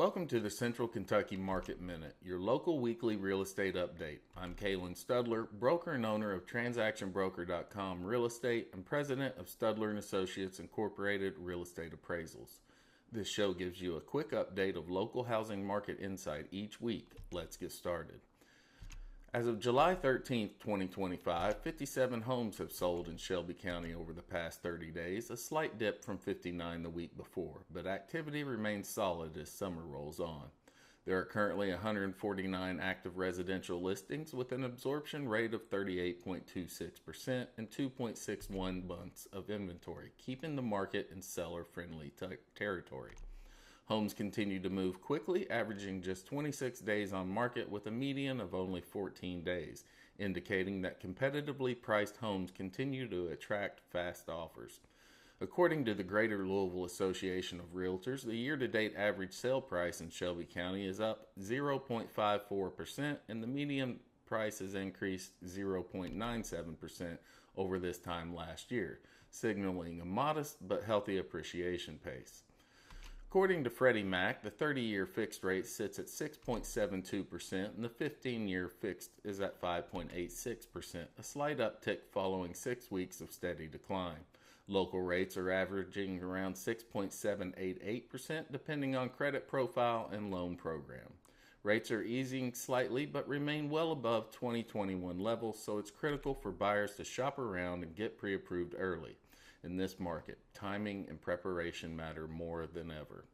Welcome to the Central Kentucky Market Minute, your local weekly real estate update. I'm Kalen Studler, broker and owner of TransactionBroker.com Real Estate and president of Studler & Associates Incorporated Real Estate Appraisals. This show gives you a quick update of local housing market insight each week. Let's get started. As of July 13, 2025, 57 homes have sold in Shelby County over the past 30 days, a slight dip from 59 the week before, but activity remains solid as summer rolls on. There are currently 149 active residential listings with an absorption rate of 38.26% and 2.61 months of inventory, keeping the market in seller-friendly territory. Homes continue to move quickly, averaging just 26 days on market with a median of only 14 days, indicating that competitively priced homes continue to attract fast offers. According to the Greater Louisville Association of Realtors, the year-to-date average sale price in Shelby County is up 0.54% and the median price has increased 0.97% over this time last year, signaling a modest but healthy appreciation pace. According to Freddie Mac, the 30-year fixed rate sits at 6.72% and the 15-year fixed is at 5.86%, a slight uptick following 6 weeks of steady decline. Local rates are averaging around 6.788% depending on credit profile and loan program. Rates are easing slightly but remain well above 2021 levels, so it's critical for buyers to shop around and get pre-approved early. In this market, timing and preparation matter more than ever.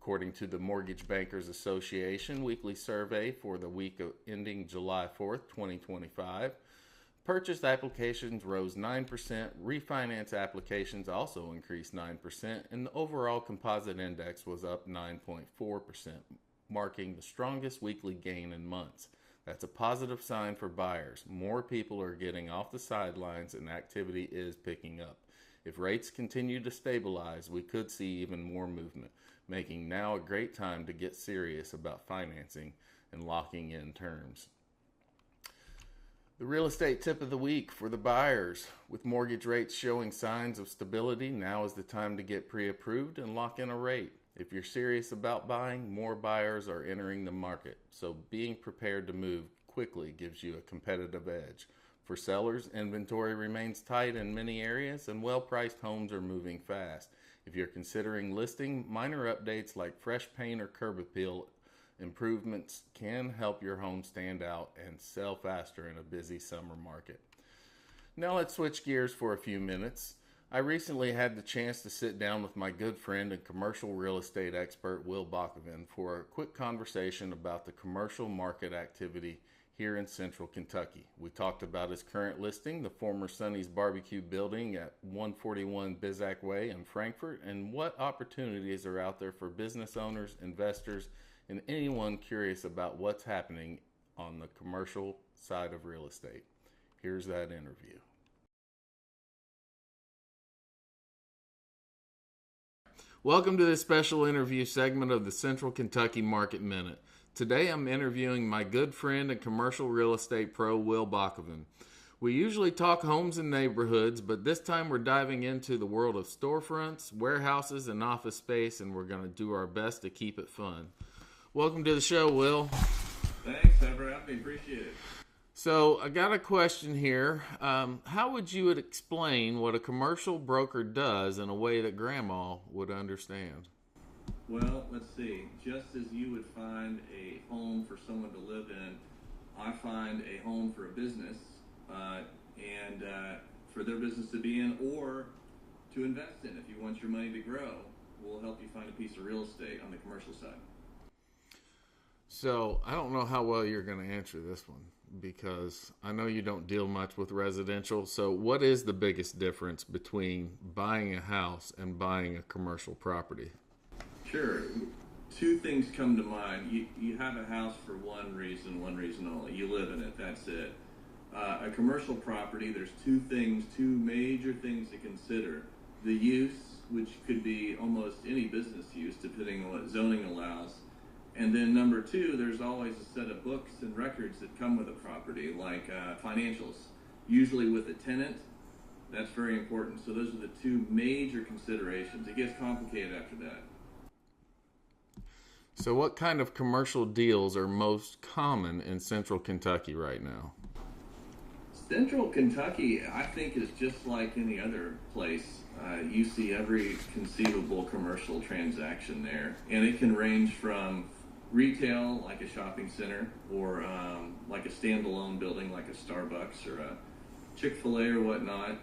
According to the Mortgage Bankers Association weekly survey for the week ending July 4th, 2025, purchase applications rose 9%, refinance applications also increased 9%, and the overall composite index was up 9.4%, marking the strongest weekly gain in months. That's a positive sign for buyers. More people are getting off the sidelines and activity is picking up. If rates continue to stabilize, we could see even more movement, making now a great time to get serious about financing and locking in terms. The real estate tip of the week for the buyers. With mortgage rates showing signs of stability, now is the time to get pre-approved and lock in a rate. If you're serious about buying, more buyers are entering the market, so being prepared to move quickly gives you a competitive edge. For sellers, inventory remains tight in many areas and well-priced homes are moving fast. If you're considering listing, minor updates like fresh paint or curb appeal improvements can help your home stand out and sell faster in a busy summer market. Now let's switch gears for a few minutes. I recently had the chance to sit down with my good friend and commercial real estate expert Will Bockoven for a quick conversation about the commercial market activity here in Central Kentucky. We talked about his current listing, the former Sonny's Barbecue building at 141 Bizac Way in Frankfort, and what opportunities are out there for business owners, investors, and anyone curious about what's happening on the commercial side of real estate. Here's that interview. Welcome to this special interview segment of the Central Kentucky Market Minute. Today I'm interviewing my good friend and commercial real estate pro, Will Bockoven. We usually talk homes and neighborhoods, but this time we're diving into the world of storefronts, warehouses, and office space, and we're going to do our best to keep it fun. Welcome to the show, Will. Thanks, for having me. Appreciate it. So I got a question here. How would you explain what a commercial broker does in a way that Grandma would understand? Well, let's see. Just as you would find a home for someone to live in, I find a home for a business and for their business to be in or to invest in. If you want your money to grow, we'll help you find a piece of real estate on the commercial side. So I don't know how well you're going to answer this one because I know you don't deal much with residential. So what is the biggest difference between buying a house and buying a commercial property? Sure. Two things come to mind. You have a house for one reason only. You live in it. That's it. A commercial property, there's two major things to consider. The use, which could be almost any business use, depending on what zoning allows. And then number two, there's always a set of books and records that come with a property, like financials, usually with a tenant. That's very important. So those are the two major considerations. It gets complicated after that. So what kind of commercial deals are most common in Central Kentucky right now? Central Kentucky, I think, is just like any other place. You see every conceivable commercial transaction there, and it can range from retail, like a shopping center, or like a standalone building, like a Starbucks or a Chick-fil-A or whatnot.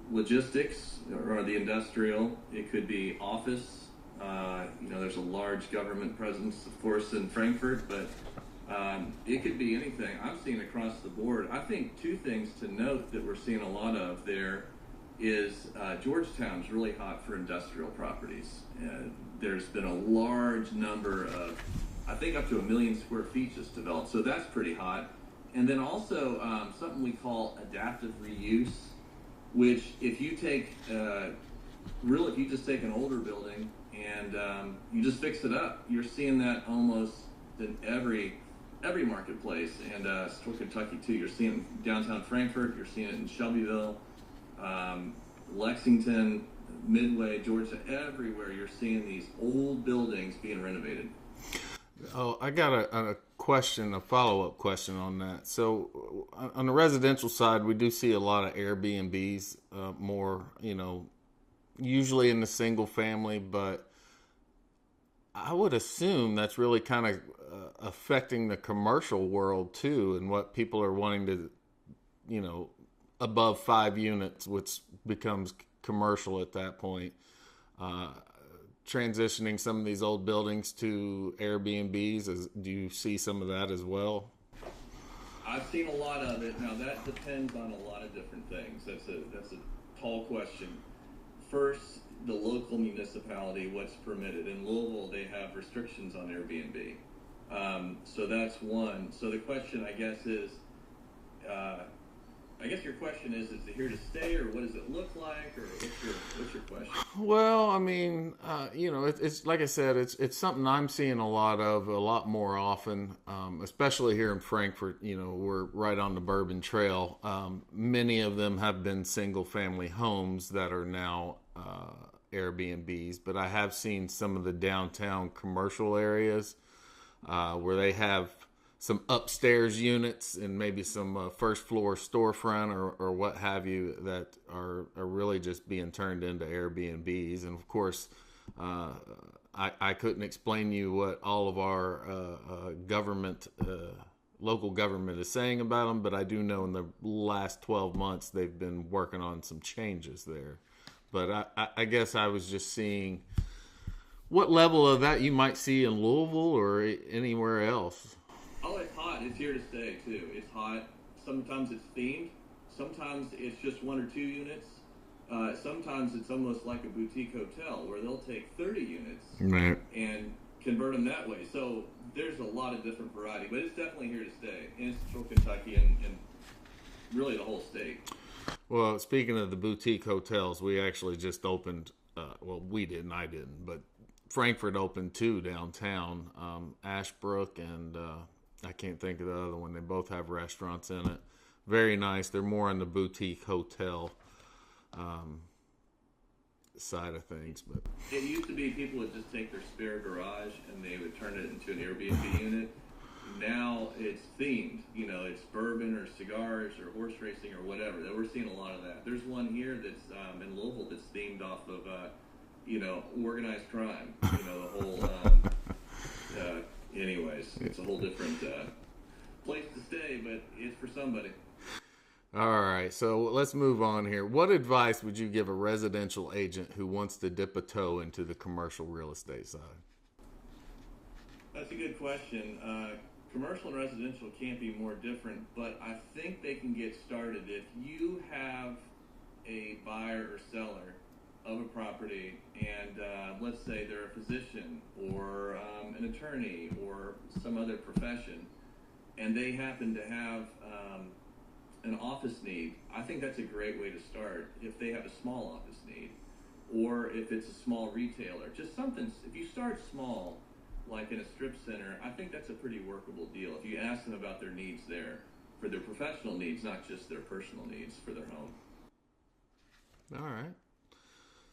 Logistics or the industrial, it could be office. There's a large government presence, of course, in Frankfort, but it could be anything. I'm seeing across the board. I think two things to note that we're seeing a lot of there is Georgetown's really hot for industrial properties. There's been a large number of, I think up to 1 million square feet just developed, so that's pretty hot. And then also something we call adaptive reuse, which if you take, if you just take an older building and you just fix it up, you're seeing that almost in every marketplace, and Central Kentucky too. You're seeing it in downtown Frankfort, you're seeing it in Shelbyville, Lexington, Midway, Georgia, everywhere you're seeing these old buildings being renovated. Oh, I got a question, a follow-up question on that. So on the residential side, we do see a lot of Airbnbs, more, usually in the single family, but I would assume that's really kind of affecting the commercial world too, and what people are wanting to, above 5 units, which becomes commercial at that point. Transitioning some of these old buildings to Airbnbs, do you see some of that as well? I've seen a lot of it. Now that depends on a lot of different things. That's a tall question. First, the local municipality, what's permitted. In Louisville, they have restrictions on Airbnb. So that's one. So the question, I guess, is, your question is it here to stay, or what does it look like, or what's your question? Well, I mean, it's like I said, it's something I'm seeing a lot more often, especially here in Frankfort. We're right on the Bourbon Trail. Many of them have been single family homes that are now Airbnbs, but I have seen some of the downtown commercial areas where they have some upstairs units and maybe some first floor storefront or what have you that are really just being turned into Airbnbs. And of course, I couldn't explain you what all of our local government is saying about them, but I do know in the last 12 months they've been working on some changes there. But I guess I was just seeing what level of that you might see in Louisville or anywhere else. Oh, it's hot. It's here to stay, too. It's hot. Sometimes it's themed. Sometimes it's just 1 or 2 units. Sometimes it's almost like a boutique hotel where they'll take 30 units and convert them that way. So there's a lot of different variety, but it's definitely here to stay in Central Kentucky and really the whole state. Well, speaking of the boutique hotels, we actually just opened, we didn't, I didn't, but Frankfort opened 2 downtown, Ashbrook and I can't think of the other one. They both have restaurants in it. Very nice. They're more on the boutique hotel side of things. But it used to be people would just take their spare garage and they would turn it into an Airbnb unit. Now it's themed. It's bourbon or cigars or horse racing or whatever. We're seeing a lot of that. There's one here that's in Louisville that's themed off of organized crime. The whole. Anyways, it's a whole different place to stay, but it's for somebody. All right, so let's move on here. What advice would you give a residential agent who wants to dip a toe into the commercial real estate side? That's a good question. Commercial and residential can't be more different, but I think they can get started. If you have a buyer or seller of a property and let's say they're a physician or an attorney or some other profession, and they happen to have an office need, I think that's a great way to start if they have a small office need, or if it's a small retailer. Just something, if you start small, like in a strip center, I think that's a pretty workable deal. If you ask them about their needs there, for their professional needs, not just their personal needs for their home. All right.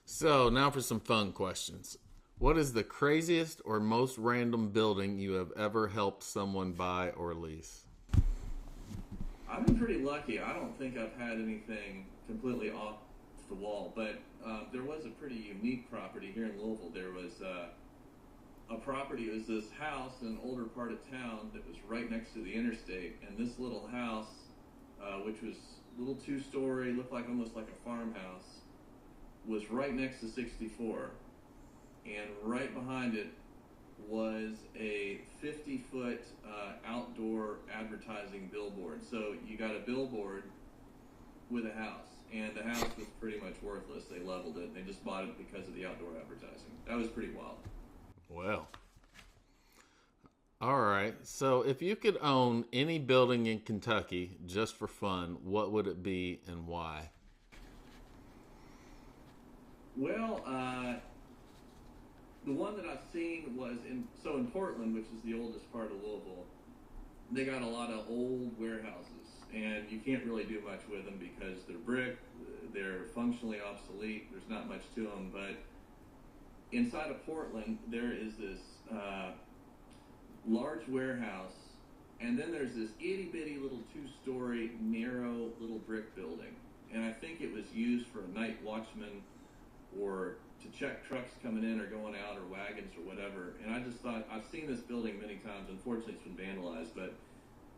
So now for some fun questions. What is the craziest or most random building you have ever helped someone buy or lease? I've been pretty lucky. I don't think I've had anything completely off the wall, but there was a pretty unique property here in Louisville. There was a property. It was this house in an older part of town that was right next to the interstate, and this little house, which was a little two-story, looked like almost like a farmhouse, was right next to 64, and right behind it was a 50-foot outdoor advertising billboard. So you got a billboard with a house, and the house was pretty much worthless. They leveled it. They just bought it because of the outdoor advertising. That was pretty wild. Well, all right. So if you could own any building in Kentucky just for fun, what would it be and why? Well, the one that I've seen was in Portland, which is the oldest part of Louisville. They got a lot of old warehouses, and you can't really do much with them because they're brick, they're functionally obsolete. There's not much to them, but inside of Portland, there is this large warehouse, and then there's this itty-bitty little two-story, narrow little brick building. And I think it was used for a night watchman or to check trucks coming in or going out or wagons or whatever. And I just thought, I've seen this building many times. Unfortunately, it's been vandalized, but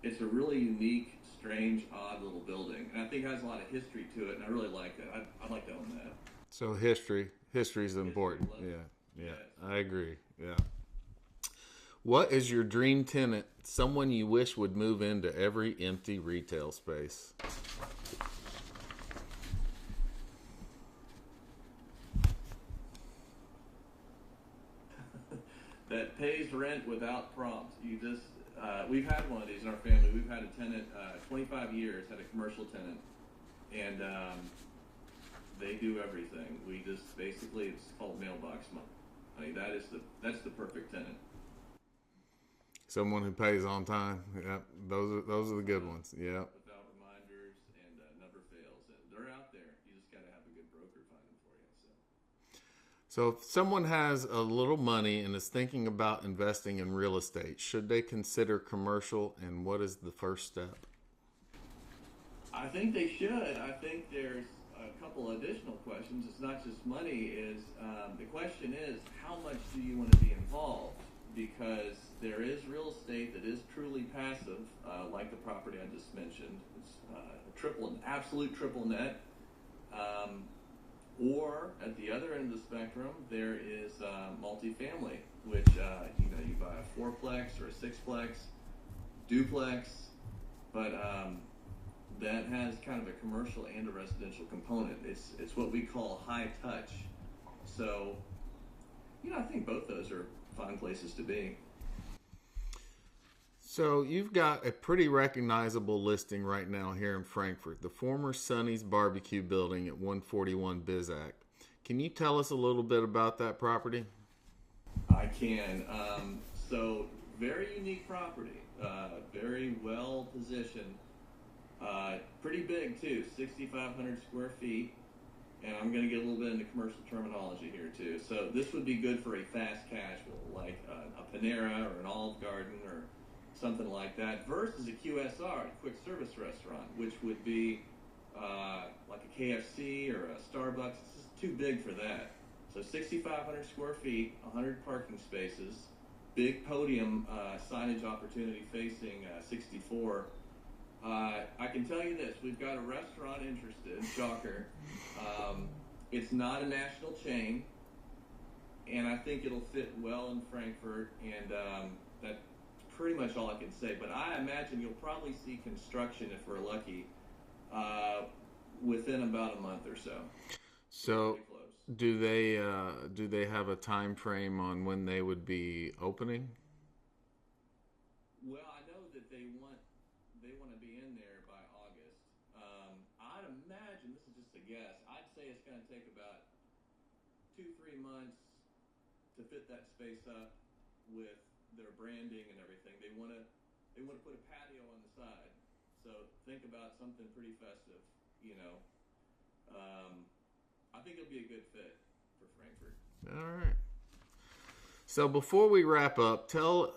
it's a really unique, strange, odd little building. And I think it has a lot of history to it, and I really like that. I'd like to own that. So history is important. Yeah, Yes. I agree. Yeah. What is your dream tenant? Someone you wish would move into every empty retail space. That pays rent without prompt. You just, we've had one of these in our family. We've had a tenant, 25 years, had a commercial tenant, and they do everything. We just basically, it's called mailbox money. I mean, that's the perfect tenant. Someone who pays on time. Yep, those are the good ones. Yep. Without reminders and never fails. And they're out there. You just got to have a good broker find them for you. So if someone has a little money and is thinking about investing in real estate, should they consider commercial, and what is the first step? I think they should. I think there's a couple additional questions. It's not just money. The question is, how much do you want to be involved? Because there is real estate that is truly passive, like the property I just mentioned. It's an absolute triple net. Or at the other end of the spectrum, there is multifamily, which you buy a fourplex or a sixplex, duplex, but that has kind of a commercial and a residential component. It's what we call high touch. So, I think both those are fine places to be. So you've got a pretty recognizable listing right now here in Frankfort, the former Sonny's Barbecue building at 141 Bizac. Can you tell us a little bit about that property? I can. So very unique property, very well positioned, pretty big too, 6,500 square feet. And I'm going to get a little bit into commercial terminology here too. So this would be good for a fast casual, like a Panera or an Olive Garden or something like that, versus a QSR, a quick service restaurant, which would be like a KFC or a Starbucks. It's just too big for that. So 6,500 square feet, 100 parking spaces, big podium signage opportunity facing 64. I can tell you this, we've got a restaurant interested, shocker. It's not a national chain, and I think it'll fit well in Frankfort, and that's pretty much all I can say. But I imagine you'll probably see construction, if we're lucky, within about a month or so. So do they have a time frame on when they would be opening? Well, I know that they want to be in there by August. I'd imagine, this is just a guess, I'd say it's going to take about 2-3 months to fit that space up with their branding and everything. They want to put a patio on the side, so think about something pretty festive. I think it'll be a good fit for Frankfort. All right. So before we wrap up, tell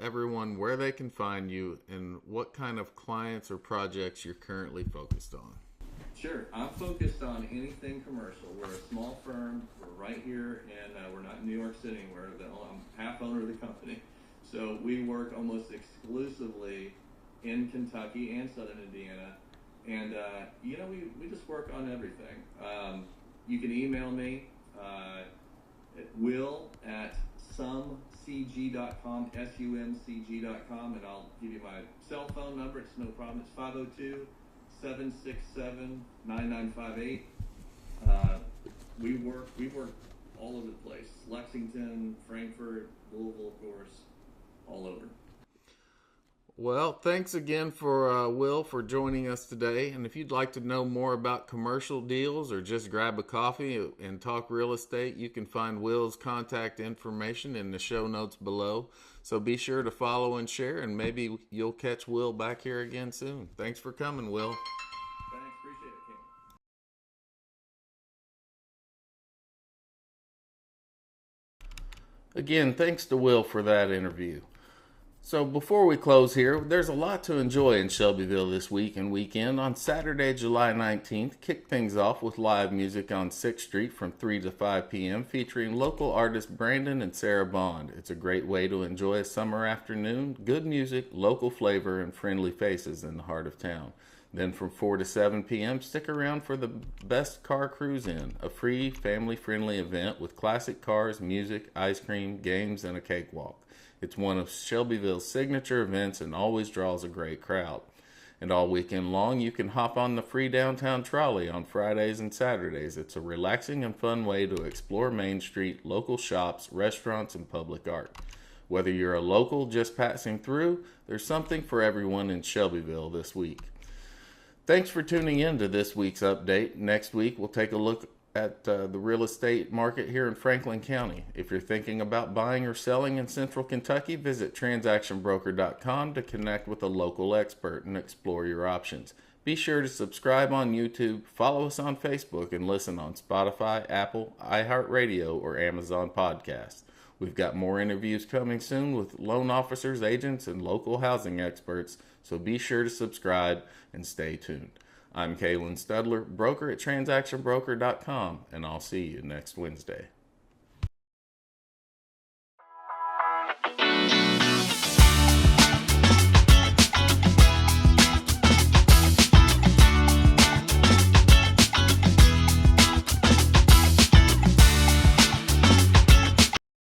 everyone where they can find you and what kind of clients or projects you're currently focused on. Sure. I'm focused on anything commercial. We're a small firm. We're right here, and we're not in New York City. I'm half owner of the company. So we work almost exclusively in Kentucky and Southern Indiana. And, we just work on everything. You can email me at will@sumcg.com, SUMCG.com, and I'll give you my cell phone number. It's no problem. It's 502-767-9958. We work all over the place. Lexington, Frankfort, Louisville, of course, all over. Well, thanks again for Will for joining us today. And if you'd like to know more about commercial deals or just grab a coffee and talk real estate, you can find Will's contact information in the show notes below. So be sure to follow and share, and maybe you'll catch Will back here again soon. Thanks for coming, Will. Thanks, appreciate it, King. Again, thanks to Will for that interview. So before we close here, there's a lot to enjoy in Shelbyville this week and weekend. On Saturday, July 19th, kick things off with live music on 6th Street from 3 to 5 p.m. featuring local artists Brandon and Sarah Bond. It's a great way to enjoy a summer afternoon, good music, local flavor, and friendly faces in the heart of town. Then from 4 to 7 p.m., stick around for the Best Car Cruise In, a free, family-friendly event with classic cars, music, ice cream, games, and a cakewalk. It's one of Shelbyville's signature events and always draws a great crowd. And all weekend long, you can hop on the free downtown trolley on Fridays and Saturdays. It's a relaxing and fun way to explore Main Street, local shops, restaurants, and public art. Whether you're a local just passing through, there's something for everyone in Shelbyville this week. Thanks for tuning in to this week's update. Next week, we'll take a look at the real estate market here in Franklin County. If you're thinking about buying or selling in Central Kentucky, visit transactionbroker.com to connect with a local expert and explore your options. Be sure to subscribe on YouTube, follow us on Facebook, and listen on Spotify, Apple, iHeartRadio, or Amazon Podcasts. We've got more interviews coming soon with loan officers, agents, and local housing experts, so be sure to subscribe and stay tuned. I'm Kalen Studler, broker at transactionbroker.com, and I'll see you next Wednesday.